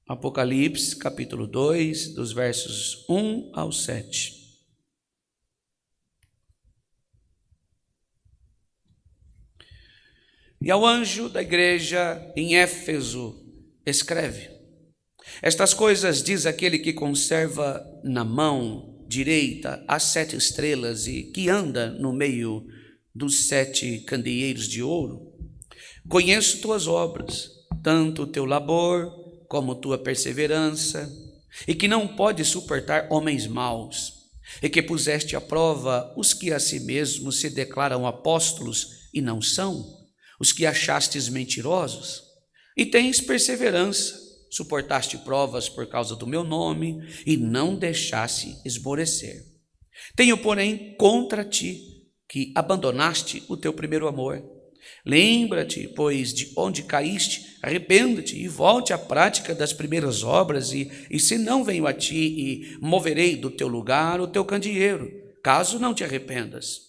Apocalipse, capítulo 2, dos versos 1 ao 7. E ao anjo da igreja em Éfeso escreve: estas coisas diz aquele que conserva na mão direita as 7 estrelas e que anda no meio dos 7 candeeiros de ouro. Conheço tuas obras, tanto o teu labor como tua perseverança, e que não podes suportar homens maus, e que puseste à prova os que a si mesmos se declaram apóstolos e não são, os que achastes mentirosos, e tens perseverança, suportaste provas por causa do meu nome, e não deixaste esmorecer. Tenho, porém, contra ti, que abandonaste o teu primeiro amor. Lembra-te, pois, de onde caíste, arrependa-te e volte à prática das primeiras obras, e se não venho a ti e moverei do teu lugar o teu candeeiro, caso não te arrependas.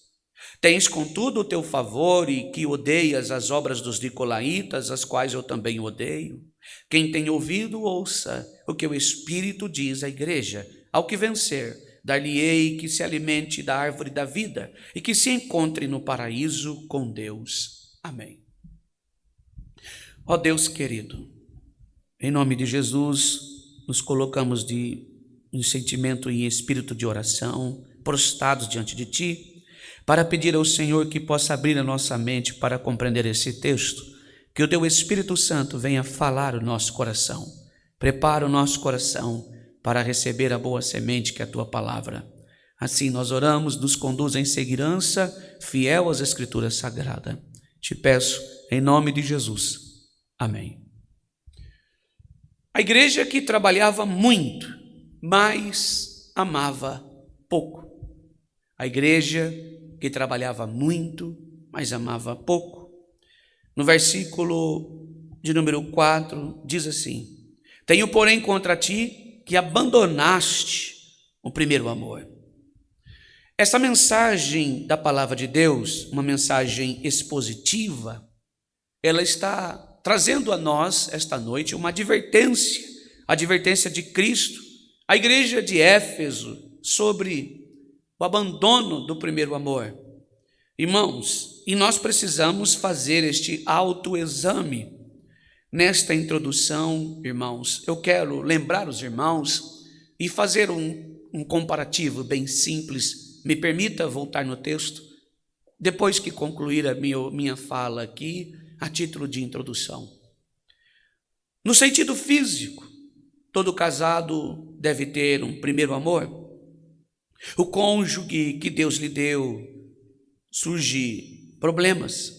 Tens, contudo, o teu favor e que odeias as obras dos nicolaítas, as quais eu também odeio. Quem tem ouvido, ouça o que o Espírito diz à igreja. Ao que vencer, dar-lhe-ei que se alimente da árvore da vida e que se encontre no paraíso com Deus. Amém. Ó Deus querido, em nome de Jesus, nos colocamos em sentimento e em espírito de oração, prostrados diante de Ti, para pedir ao Senhor que possa abrir a nossa mente para compreender esse texto, que o Teu Espírito Santo venha falar o nosso coração, prepara o nosso coração para receber a boa semente que é a Tua palavra. Assim nós oramos, nos conduz em segurança, fiel às Escrituras Sagradas. Te peço, em nome de Jesus. Amém. A igreja que trabalhava muito, mas amava pouco. A igreja que trabalhava muito, mas amava pouco. No versículo de número 4, diz assim: tenho, porém, contra ti que abandonaste o primeiro amor. Essa mensagem da palavra de Deus, uma mensagem expositiva, ela está trazendo a nós, esta noite, uma advertência, a advertência de Cristo, à igreja de Éfeso, sobre o abandono do primeiro amor. Irmãos, e nós precisamos fazer este autoexame. Nesta introdução, irmãos, eu quero lembrar os irmãos e fazer um comparativo bem simples. Me permita voltar no texto, depois que concluir a minha fala aqui, a título de introdução. No sentido físico, todo casado deve ter um primeiro amor. O cônjuge que Deus lhe deu, surge problemas.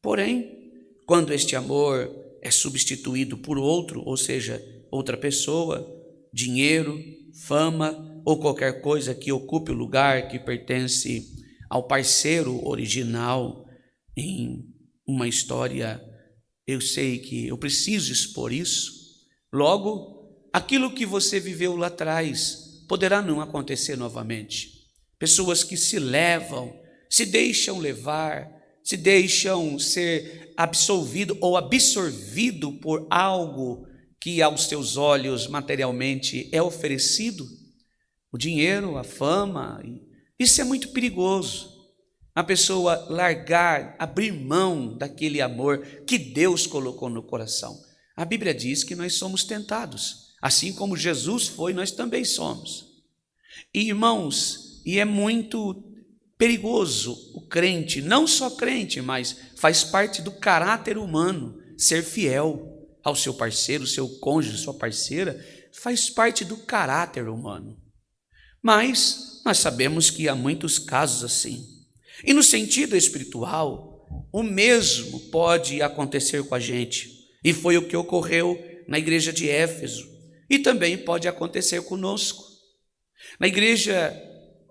Porém, quando este amor é substituído por outro, ou seja, outra pessoa, dinheiro, fama ou qualquer coisa que ocupe o lugar que pertence ao parceiro original em uma história, eu sei que eu preciso expor isso. Logo, aquilo que você viveu lá atrás poderá não acontecer novamente. Pessoas que se levam, se deixam levar, se deixam ser absolvido ou absorvido por algo que aos seus olhos materialmente é oferecido, o dinheiro, a fama. Isso é muito perigoso. A pessoa largar, abrir mão daquele amor que Deus colocou no coração. A Bíblia diz que nós somos tentados, assim como Jesus foi, nós também somos. E, irmãos, e é muito perigoso o crente, não só crente, mas faz parte do caráter humano, ser fiel ao seu parceiro, seu cônjuge, sua parceira, faz parte do caráter humano. Mas nós sabemos que há muitos casos assim. E no sentido espiritual, o mesmo pode acontecer com a gente. E foi o que ocorreu na igreja de Éfeso. E também pode acontecer conosco. Na igreja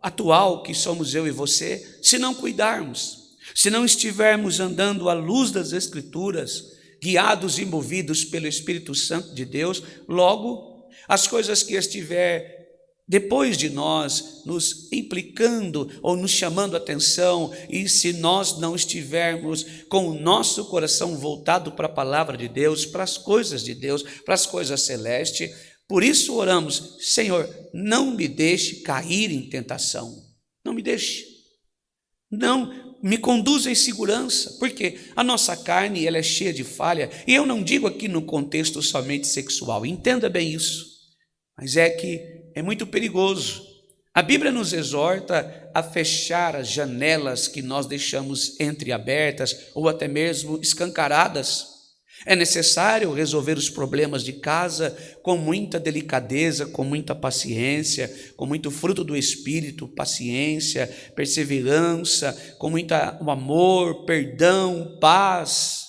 atual, que somos eu e você, se não cuidarmos, se não estivermos andando à luz das Escrituras, guiados e movidos pelo Espírito Santo de Deus, logo as coisas que estiver depois de nós nos implicando ou nos chamando a atenção, e se nós não estivermos com o nosso coração voltado para a palavra de Deus, para as coisas de Deus, para as coisas celestes, por isso oramos: Senhor, não me deixe cair em tentação, não me deixe, não me conduza em segurança, porque a nossa carne ela é cheia de falha, e eu não digo aqui no contexto somente sexual, entenda bem isso, mas é que é muito perigoso. A Bíblia nos exorta a fechar as janelas que nós deixamos entreabertas ou até mesmo escancaradas. É necessário resolver os problemas de casa com muita delicadeza, com muita paciência, com muito fruto do Espírito, paciência, perseverança, com muito amor, perdão, paz.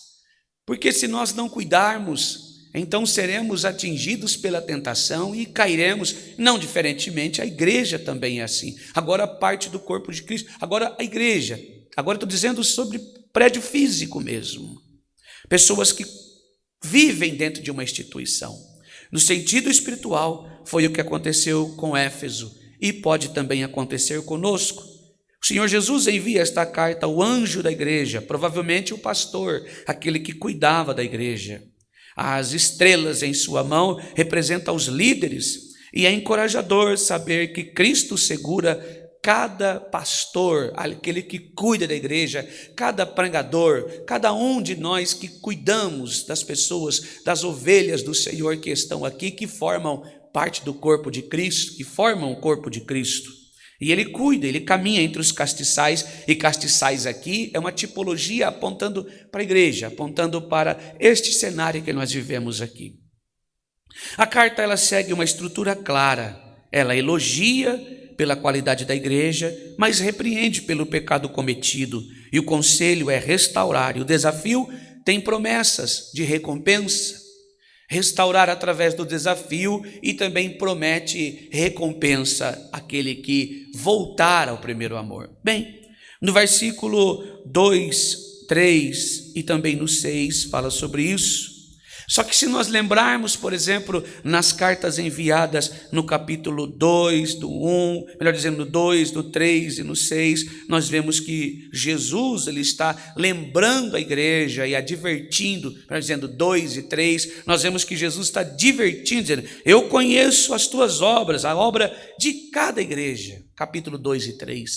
Porque se nós não cuidarmos, então seremos atingidos pela tentação e cairemos. Não diferentemente, a igreja também é assim. Agora parte do corpo de Cristo, agora a igreja. Agora estou dizendo sobre prédio físico mesmo. Pessoas que vivem dentro de uma instituição. No sentido espiritual, foi o que aconteceu com Éfeso e pode também acontecer conosco. O Senhor Jesus envia esta carta ao anjo da igreja, provavelmente o pastor, aquele que cuidava da igreja. As estrelas em sua mão representam os líderes, e é encorajador saber que Cristo segura cada pastor, aquele que cuida da igreja, cada pregador, cada um de nós que cuidamos das pessoas, das ovelhas do Senhor que estão aqui, que formam parte do corpo de Cristo, que formam o corpo de Cristo. E ele cuida, ele caminha entre os castiçais, e castiçais aqui é uma tipologia apontando para a igreja, apontando para este cenário que nós vivemos aqui. A carta ela segue uma estrutura clara, ela elogia pela qualidade da igreja, mas repreende pelo pecado cometido, e o conselho é restaurar, e o desafio tem promessas de recompensa. Restaurar através do desafio, e também promete recompensa àquele que voltar ao primeiro amor. Bem, no versículo 2, 3 e também no 6 fala sobre isso. Só que se nós lembrarmos, por exemplo, nas cartas enviadas no capítulo 2, do 1, melhor dizendo, no 2, do 3 e no 6, nós vemos que Jesus ele está lembrando a igreja e advertindo, melhor dizendo, 2 e 3, nós vemos que Jesus está divertindo, dizendo: eu conheço as tuas obras, a obra de cada igreja, capítulo 2 e 3.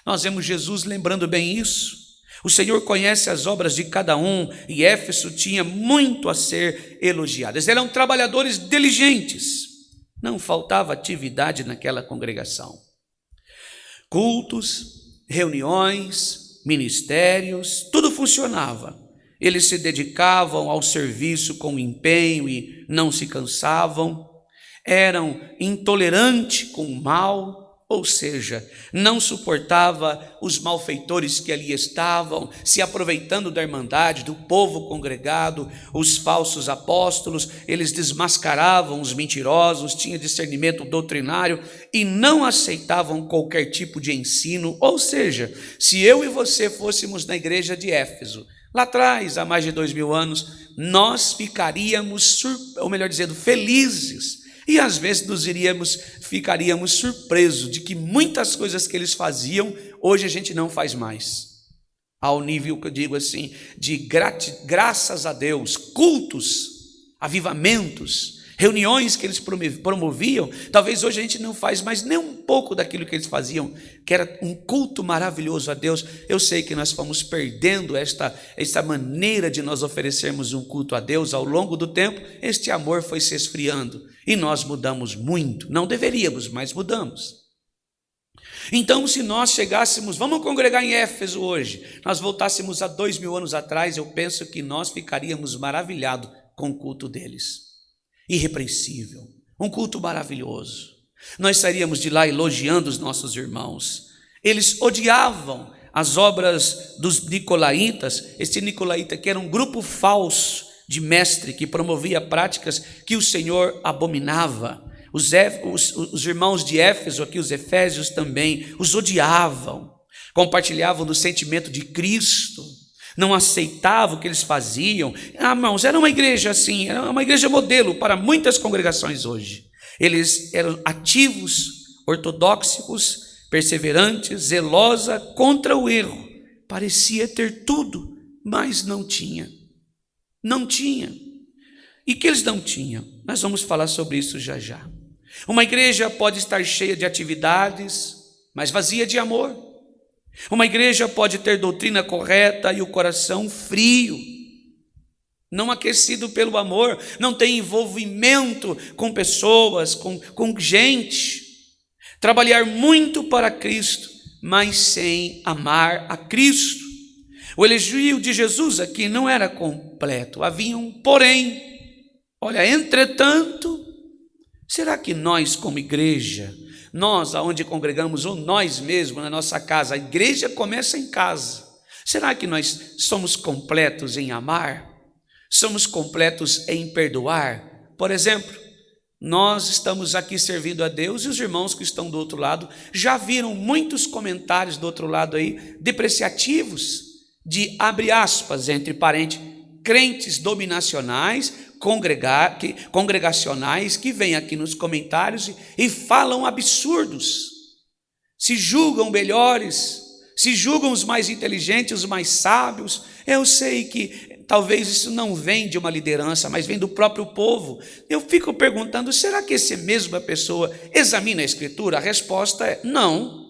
Nós vemos Jesus lembrando bem isso. O Senhor conhece as obras de cada um, e Éfeso tinha muito a ser elogiado. Eles eram trabalhadores diligentes, não faltava atividade naquela congregação. Cultos, reuniões, ministérios, tudo funcionava. Eles se dedicavam ao serviço com empenho e não se cansavam. Eram intolerantes com o mal, ou seja, não suportava os malfeitores que ali estavam, se aproveitando da irmandade, do povo congregado, os falsos apóstolos. Eles desmascaravam os mentirosos, tinham discernimento doutrinário e não aceitavam qualquer tipo de ensino. Ou seja, se eu e você fôssemos na igreja de Éfeso, lá atrás, há mais de 2000 anos, nós ficaríamos, ou melhor dizendo, felizes. E às vezes ficaríamos surpresos de que muitas coisas que eles faziam, hoje a gente não faz mais. Ao nível que eu digo assim, de graças a Deus, cultos, avivamentos, reuniões que eles promoviam, talvez hoje a gente não faz mais nem um pouco daquilo que eles faziam, que era um culto maravilhoso a Deus. Eu sei que nós fomos perdendo esta maneira de nós oferecermos um culto a Deus ao longo do tempo. Este amor foi se esfriando e nós mudamos muito. Não deveríamos, mas mudamos. Então, se nós chegássemos, vamos congregar em Éfeso hoje, nós voltássemos a 2000 anos atrás, eu penso que nós ficaríamos maravilhados com o culto deles. Irrepreensível, um culto maravilhoso. Nós sairíamos de lá elogiando os nossos irmãos. Eles odiavam as obras dos nicolaítas. Esse nicolaíta que era um grupo falso de mestre que promovia práticas que o Senhor abominava. Os irmãos de Éfeso, aqui os efésios também, os odiavam, compartilhavam do sentimento de Cristo, não aceitavam o que eles faziam. Irmãos, era uma igreja assim, era uma igreja modelo para muitas congregações hoje. Eles eram ativos, ortodoxos, perseverantes, zelosa contra o erro. Parecia ter tudo, mas não tinha. Não tinha. E que eles não tinham? Nós vamos falar sobre isso já já. Uma igreja pode estar cheia de atividades, mas vazia de amor. Uma igreja pode ter doutrina correta e o coração frio, não aquecido pelo amor, não tem envolvimento com pessoas, com gente. Trabalhar muito para Cristo, mas sem amar a Cristo. O elogio de Jesus aqui não era completo, havia um porém. Olha, entretanto, será que nós como igreja, nós aonde congregamos, ou nós mesmos na nossa casa, a igreja começa em casa, será que nós somos completos em amar? Somos completos em perdoar? Por exemplo, nós estamos aqui servindo a Deus e os irmãos que estão do outro lado já viram muitos comentários do outro lado aí, depreciativos, de, abre aspas, entre parênteses, crentes dominacionais, congregacionais, que vêm aqui nos comentários e falam absurdos, se julgam melhores, se julgam os mais inteligentes, os mais sábios. Eu sei que talvez isso não vem de uma liderança, mas vem do próprio povo. Eu fico perguntando, será que essa mesma pessoa examina a Escritura? A resposta é não.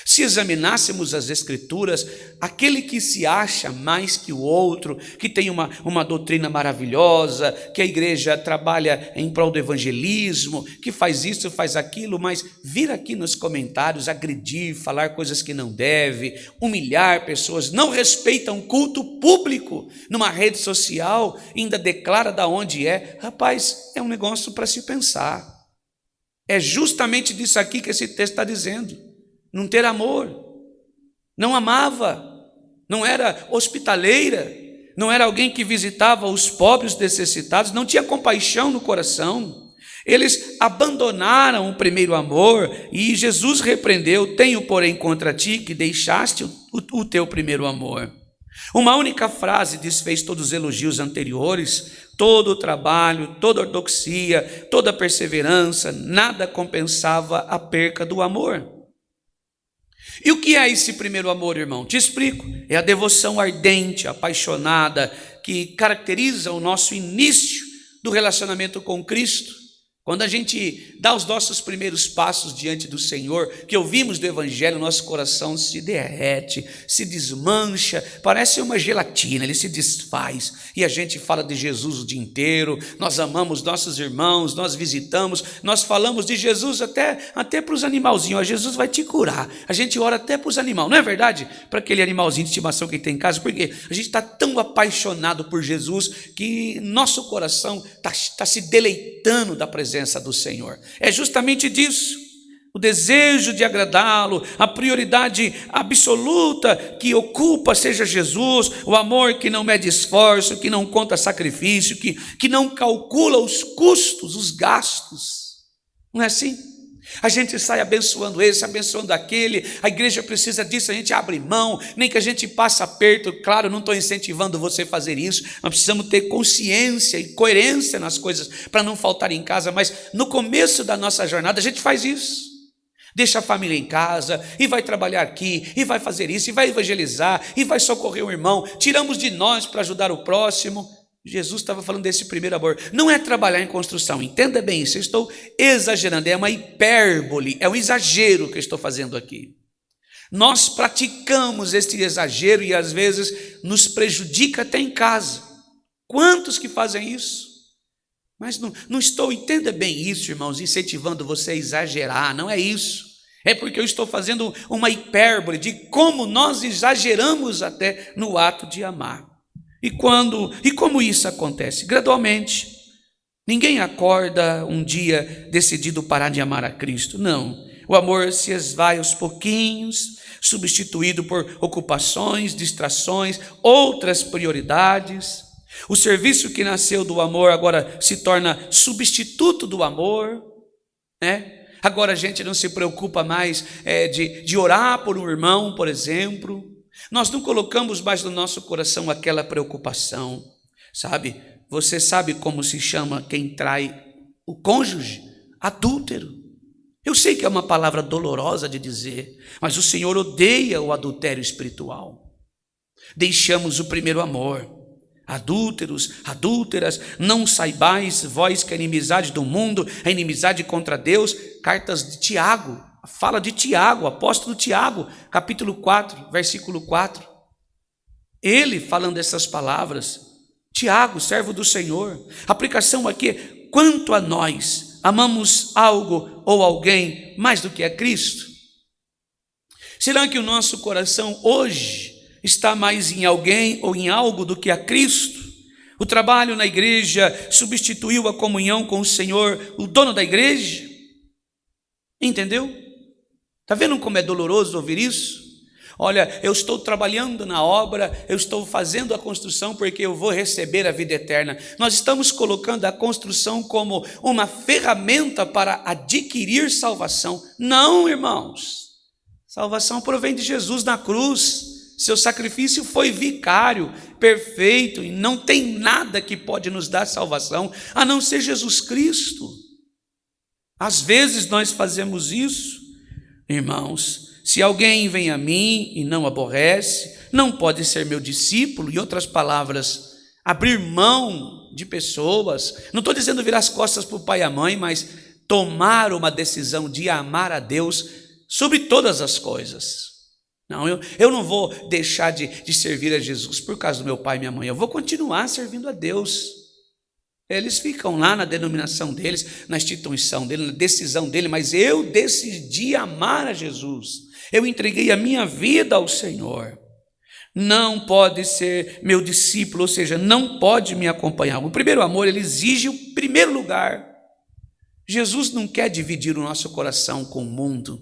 Se examinássemos as Escrituras, aquele que se acha mais que o outro, que tem uma doutrina maravilhosa, que a igreja trabalha em prol do evangelismo, que faz isso, faz aquilo, mas vir aqui nos comentários, agredir, falar coisas que não deve, humilhar pessoas, não respeita um culto público numa rede social, ainda declara de onde é, rapaz, é um negócio para se pensar. É justamente disso aqui que esse texto está dizendo. Não ter amor, não amava, não era hospitaleira, não era alguém que visitava os pobres necessitados, não tinha compaixão no coração. Eles abandonaram o primeiro amor e Jesus repreendeu: tenho, porém, contra ti que deixaste o teu primeiro amor. Uma única frase desfez todos os elogios anteriores, todo o trabalho, toda a ortodoxia, toda a perseverança, nada compensava a perca do amor. E o que é esse primeiro amor, irmão? Te explico. É a devoção ardente, apaixonada, que caracteriza o nosso início do relacionamento com Cristo. Quando a gente dá os nossos primeiros passos diante do Senhor, que ouvimos do Evangelho, nosso coração se derrete, se desmancha, parece uma gelatina, ele se desfaz, e a gente fala de Jesus o dia inteiro, nós amamos nossos irmãos, nós visitamos, nós falamos de Jesus até para os animalzinhos, ó, Jesus vai te curar, a gente ora até para os animais, não é verdade? Para aquele animalzinho de estimação que tem em casa, porque a gente está tão apaixonado por Jesus, que nosso coração está se deleitando da presença do Senhor. É justamente disso, o desejo de agradá-lo, a prioridade absoluta que ocupa seja Jesus, o amor que não mede esforço, que não conta sacrifício, que não calcula os custos, os gastos. Não é assim? A gente sai abençoando esse, abençoando aquele, a igreja precisa disso, a gente abre mão, nem que a gente passe aperto. Claro, não estou incentivando você a fazer isso, nós precisamos ter consciência e coerência nas coisas para não faltar em casa, mas no começo da nossa jornada a gente faz isso. Deixa a família em casa, e vai trabalhar aqui, e vai fazer isso, e vai evangelizar, e vai socorrer o irmão, tiramos de nós para ajudar o próximo. Jesus estava falando desse primeiro amor, não é trabalhar em construção, entenda bem isso, eu estou exagerando, é uma hipérbole, é um exagero que eu estou fazendo aqui. Nós praticamos este exagero e às vezes nos prejudica até em casa. Quantos que fazem isso? Mas não estou, entenda bem isso, irmãos, incentivando você a exagerar, não é isso. É porque eu estou fazendo uma hipérbole de como nós exageramos até no ato de amar. E como isso acontece? Gradualmente. Ninguém acorda um dia decidido parar de amar a Cristo. Não. O amor se esvai aos pouquinhos, substituído por ocupações, distrações, outras prioridades. O serviço que nasceu do amor agora se torna substituto do amor, né? Agora a gente não se preocupa mais de orar por um irmão, por exemplo. Nós não colocamos mais no nosso coração aquela preocupação, sabe? Você sabe como se chama quem trai o cônjuge? Adúltero. Eu sei que é uma palavra dolorosa de dizer, mas o Senhor odeia o adultério espiritual. Deixamos o primeiro amor. Adúlteros, adúlteras, não saibais vós que a inimizade do mundo, a inimizade contra Deus. Cartas de Tiago, fala de Tiago, apóstolo Tiago, capítulo 4, versículo 4. Ele falando essas palavras, Tiago, servo do Senhor. A aplicação aqui é: quanto a nós, amamos algo ou alguém mais do que a Cristo? Será que o nosso coração hoje está mais em alguém ou em algo do que a Cristo? O trabalho na igreja substituiu a comunhão com o Senhor, o dono da igreja? Entendeu? Está vendo como é doloroso ouvir isso? Olha, eu estou trabalhando na obra, eu estou fazendo a construção porque eu vou receber a vida eterna. Nós estamos colocando a construção como uma ferramenta para adquirir salvação. Não, irmãos. Salvação provém de Jesus na cruz. Seu sacrifício foi vicário, perfeito, e não tem nada que pode nos dar salvação, a não ser Jesus Cristo. Às vezes nós fazemos isso, irmãos. Se alguém vem a mim e não aborrece, não pode ser meu discípulo. Em outras palavras, abrir mão de pessoas. Não estou dizendo virar as costas para o pai e a mãe, mas tomar uma decisão de amar a Deus sobre todas as coisas. Não, eu não vou deixar de servir a Jesus por causa do meu pai e minha mãe. Eu vou continuar servindo a Deus. Eles ficam lá na denominação deles, na instituição dele, na decisão dele, mas eu decidi amar a Jesus. Eu entreguei a minha vida ao Senhor. Não pode ser meu discípulo, ou seja, não pode me acompanhar. O primeiro amor, ele exige o primeiro lugar. Jesus não quer dividir o nosso coração com o mundo.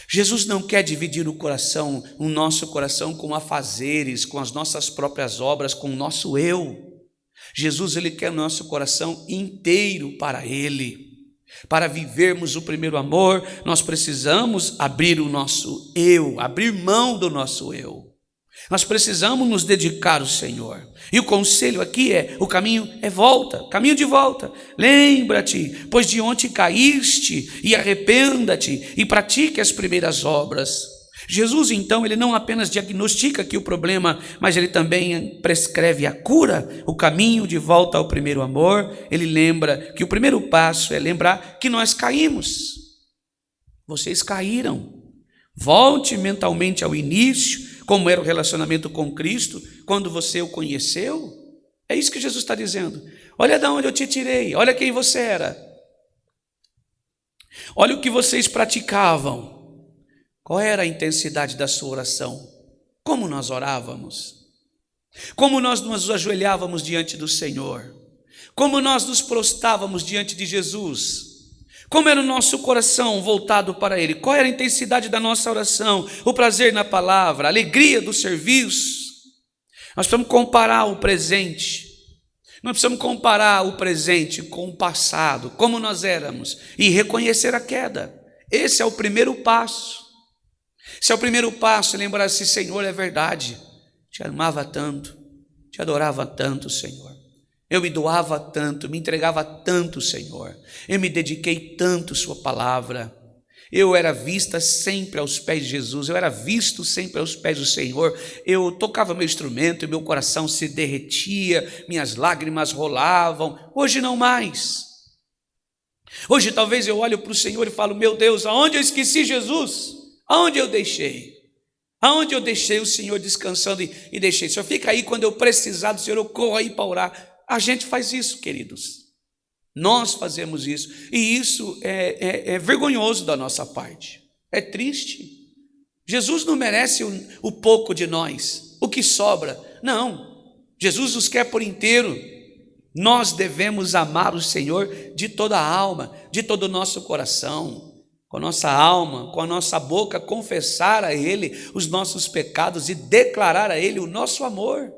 Jesus não quer dividir o nosso coração com afazeres, com as nossas próprias obras, com o nosso eu. Jesus, ele quer o nosso coração inteiro para ele. Para vivermos o primeiro amor, nós precisamos abrir o nosso eu, abrir mão do nosso eu. Nós precisamos nos dedicar ao Senhor. E o conselho aqui é: o caminho é volta, caminho de volta. Lembra-te, pois de onde caíste, e arrependa-te, e pratique as primeiras obras. Jesus, então, ele não apenas diagnostica aqui o problema, mas ele também prescreve a cura, o caminho de volta ao primeiro amor. Ele lembra que o primeiro passo é lembrar que nós caímos. Vocês caíram. Volte mentalmente ao início, como era o relacionamento com Cristo, quando você o conheceu. É isso que Jesus está dizendo. Olha de onde eu te tirei, olha quem você era. Olha o que vocês praticavam. Qual era a intensidade da sua oração? Como nós orávamos? Como nós nos ajoelhávamos diante do Senhor? Como nós nos prostrávamos diante de Jesus? Como era o nosso coração voltado para Ele? Qual era a intensidade da nossa oração? O prazer na palavra, a alegria do serviço? Nós precisamos comparar o presente. Nós precisamos comparar o presente com o passado, como nós éramos, e reconhecer a queda. Esse é o primeiro passo. Esse é o primeiro passo, lembrar-se: Senhor, é verdade, te amava tanto, te adorava tanto, Senhor. Eu me doava tanto, me entregava tanto, Senhor. Eu me dediquei tanto à sua palavra. Eu era vista sempre aos pés de Jesus, eu era visto sempre aos pés do Senhor. Eu tocava meu instrumento e meu coração se derretia, minhas lágrimas rolavam. Hoje não mais. Hoje talvez eu olho para o Senhor e falo: meu Deus, aonde eu esqueci Jesus? Aonde eu deixei? Aonde eu deixei o Senhor descansando e deixei? O Senhor fica aí, quando eu precisar do Senhor, eu corro aí para orar. A gente faz isso, queridos. Nós fazemos isso. E isso é vergonhoso da nossa parte. É triste. Jesus não merece o pouco de nós, o que sobra. Não. Jesus nos quer por inteiro. Nós devemos amar o Senhor de toda a alma, de todo o nosso coração. Com a nossa alma, com a nossa boca, confessar a Ele os nossos pecados e declarar a Ele o nosso amor.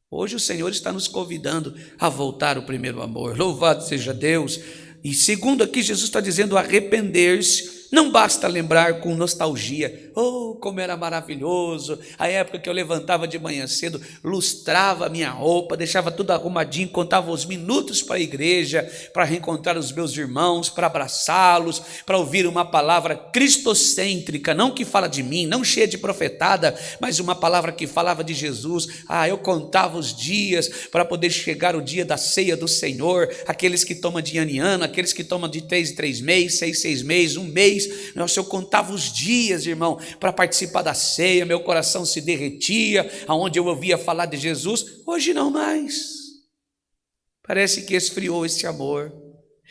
Hoje o Senhor está nos convidando a voltar ao primeiro amor. Louvado seja Deus. E segundo aqui, Jesus está dizendo: arrepender-se Não basta lembrar com nostalgia, oh, como era maravilhoso, a época que eu levantava de manhã cedo, lustrava a minha roupa, deixava tudo arrumadinho, contava os minutos para a igreja, para reencontrar os meus irmãos, para abraçá-los, para ouvir uma palavra cristocêntrica, não que fala de mim, não cheia de profetada, mas uma palavra que falava de Jesus. Eu contava os dias para poder chegar o dia da ceia do Senhor, aqueles que tomam de ano em ano, aqueles que tomam de 3 em 3 meses, 6 em 6 meses, um mês. Nossa, eu contava os dias, irmão, para participar da ceia, meu coração se derretia, aonde eu ouvia falar de Jesus. Hoje não mais. Parece que esfriou esse amor.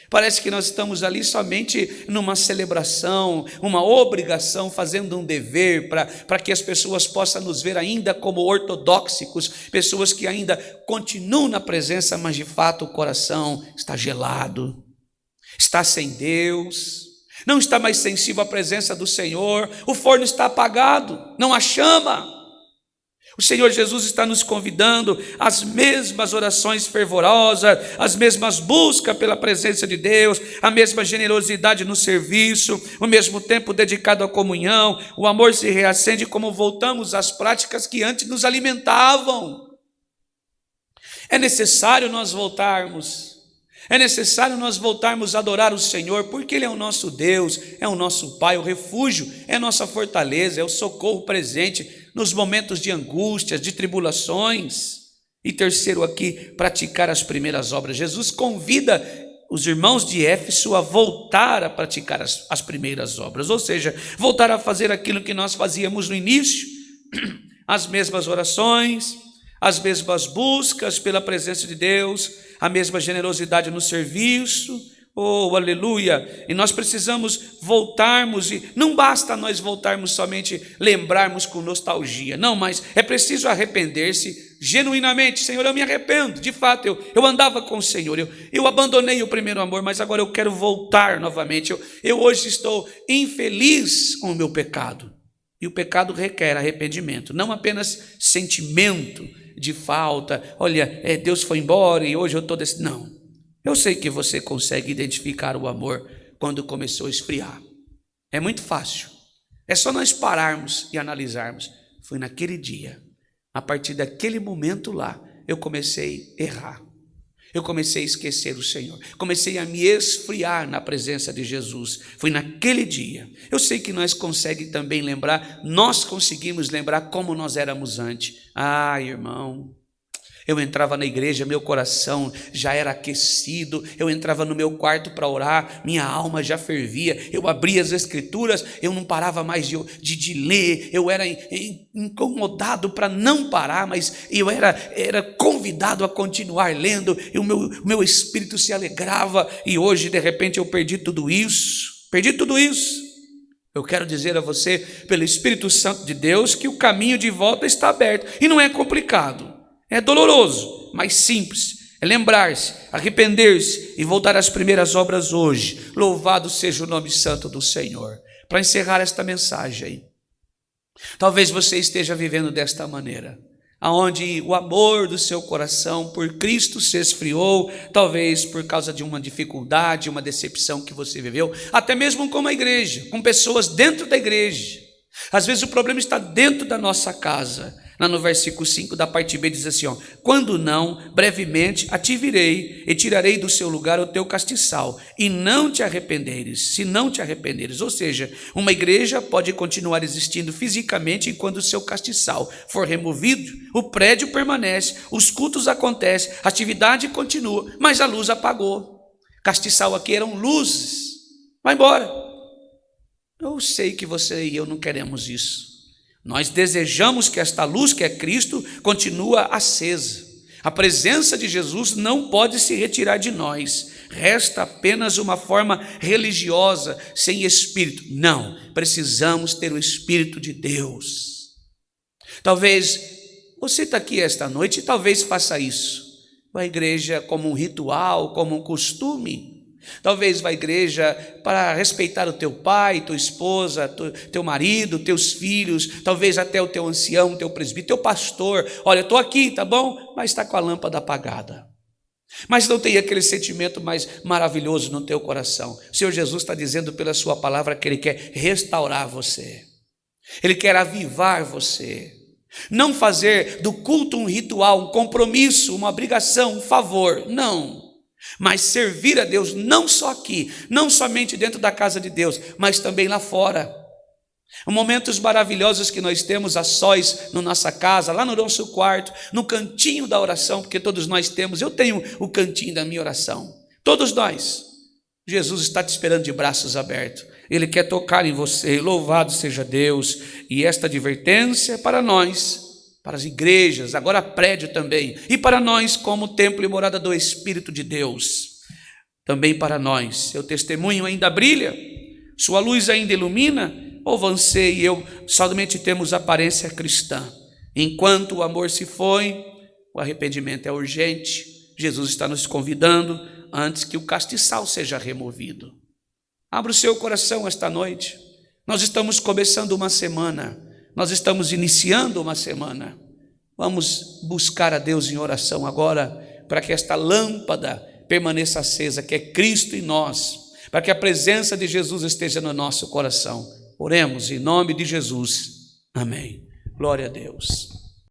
Parece que nós estamos ali somente numa celebração, uma obrigação, fazendo um dever para que as pessoas possam nos ver ainda como ortodoxos, pessoas que ainda continuam na presença, mas de fato o coração está gelado, está sem Deus, não está mais sensível à presença do Senhor, o forno está apagado, não há chama. O Senhor Jesus está nos convidando às mesmas orações fervorosas, às mesmas buscas pela presença de Deus, a mesma generosidade no serviço, o mesmo tempo dedicado à comunhão. O amor se reacende como voltamos às práticas que antes nos alimentavam. É necessário nós voltarmos. É necessário nós voltarmos a adorar o Senhor, porque Ele é o nosso Deus, é o nosso Pai, o refúgio, é a nossa fortaleza, é o socorro presente nos momentos de angústias, de tribulações. E terceiro aqui, praticar as primeiras obras. Jesus convida os irmãos de Éfeso a voltar a praticar as primeiras obras, ou seja, voltar a fazer aquilo que nós fazíamos no início, as mesmas orações, as mesmas buscas pela presença de Deus, a mesma generosidade no serviço, oh, aleluia, e nós precisamos voltarmos, e não basta nós voltarmos somente lembrarmos com nostalgia, não, mas é preciso arrepender-se genuinamente. Senhor, eu me arrependo, de fato, eu andava com o Senhor, eu abandonei o primeiro amor, mas agora eu quero voltar novamente, eu hoje estou infeliz com o meu pecado, e o pecado requer arrependimento, não apenas sentimento de falta, olha, Deus foi embora e hoje eu estou desse... Não, eu sei que você consegue identificar o amor quando começou a esfriar, é muito fácil, é só nós pararmos e analisarmos. Foi naquele dia, a partir daquele momento lá, eu comecei a errar, eu comecei a esquecer o Senhor, comecei a me esfriar na presença de Jesus. Foi naquele dia. Eu sei que nós conseguimos também lembrar, nós conseguimos lembrar como nós éramos antes. Irmão, eu entrava na igreja, meu coração já era aquecido, eu entrava no meu quarto para orar, minha alma já fervia, eu abria as escrituras, eu não parava mais de ler, eu era incomodado para não parar, mas eu era convidado a continuar lendo, e o meu espírito se alegrava, e hoje de repente eu perdi tudo isso. Eu quero dizer a você, pelo Espírito Santo de Deus, que o caminho de volta está aberto, e não é complicado. É doloroso, mas simples. É lembrar-se, arrepender-se e voltar às primeiras obras hoje. Louvado seja o nome santo do Senhor. Para encerrar esta mensagem aí, talvez você esteja vivendo desta maneira, aonde o amor do seu coração por Cristo se esfriou, talvez por causa de uma dificuldade, uma decepção que você viveu, até mesmo com a igreja, com pessoas dentro da igreja. Às vezes o problema está dentro da nossa casa. Lá no versículo 5 da parte B diz assim, quando não, brevemente a ti virei e tirarei do seu lugar o teu castiçal, e não te arrependeres, se não te arrependeres. Ou seja, uma igreja pode continuar existindo fisicamente enquanto o seu castiçal for removido, o prédio permanece, os cultos acontecem, a atividade continua, mas a luz apagou. Castiçal aqui eram luzes, vai embora. Eu sei que você e eu não queremos isso. Nós desejamos que esta luz, que é Cristo, continue acesa. A presença de Jesus não pode se retirar de nós. Resta apenas uma forma religiosa, sem Espírito. Não, precisamos ter o Espírito de Deus. Talvez você está aqui esta noite e talvez faça isso. Vai à igreja como um ritual, como um costume. Talvez vá à igreja para respeitar o teu pai, tua esposa, teu marido, teus filhos, talvez até o teu ancião, teu presbítero, teu pastor. Olha, eu estou aqui, tá bom? Mas está com a lâmpada apagada. mas não tem aquele sentimento mais maravilhoso no teu coração. O Senhor Jesus está dizendo pela sua palavra que Ele quer restaurar você, Ele quer avivar você, não fazer do culto um ritual, um compromisso, uma obrigação, um favor, não, mas servir a Deus não só aqui, não somente dentro da casa de Deus, mas também lá fora. Momentos maravilhosos que nós temos a sós na nossa casa, lá no nosso quarto, no cantinho da oração, porque todos nós temos, eu tenho o cantinho da minha oração, todos nós. Jesus está te esperando de braços abertos, Ele quer tocar em você, louvado seja Deus. E esta advertência é para nós, para as igrejas, agora prédio também, e para nós como templo e morada do Espírito de Deus, também para nós. Seu testemunho ainda brilha, sua luz ainda ilumina, ou você e eu somente temos aparência cristã? Enquanto o amor se foi, o arrependimento é urgente. Jesus está nos convidando antes que o castiçal seja removido. Abra o seu coração esta noite. Nós estamos começando uma semana, nós estamos iniciando uma semana. Vamos buscar a Deus em oração agora, para que esta lâmpada permaneça acesa, que é Cristo em nós, para que a presença de Jesus esteja no nosso coração. Oremos em nome de Jesus. Amém. Glória a Deus.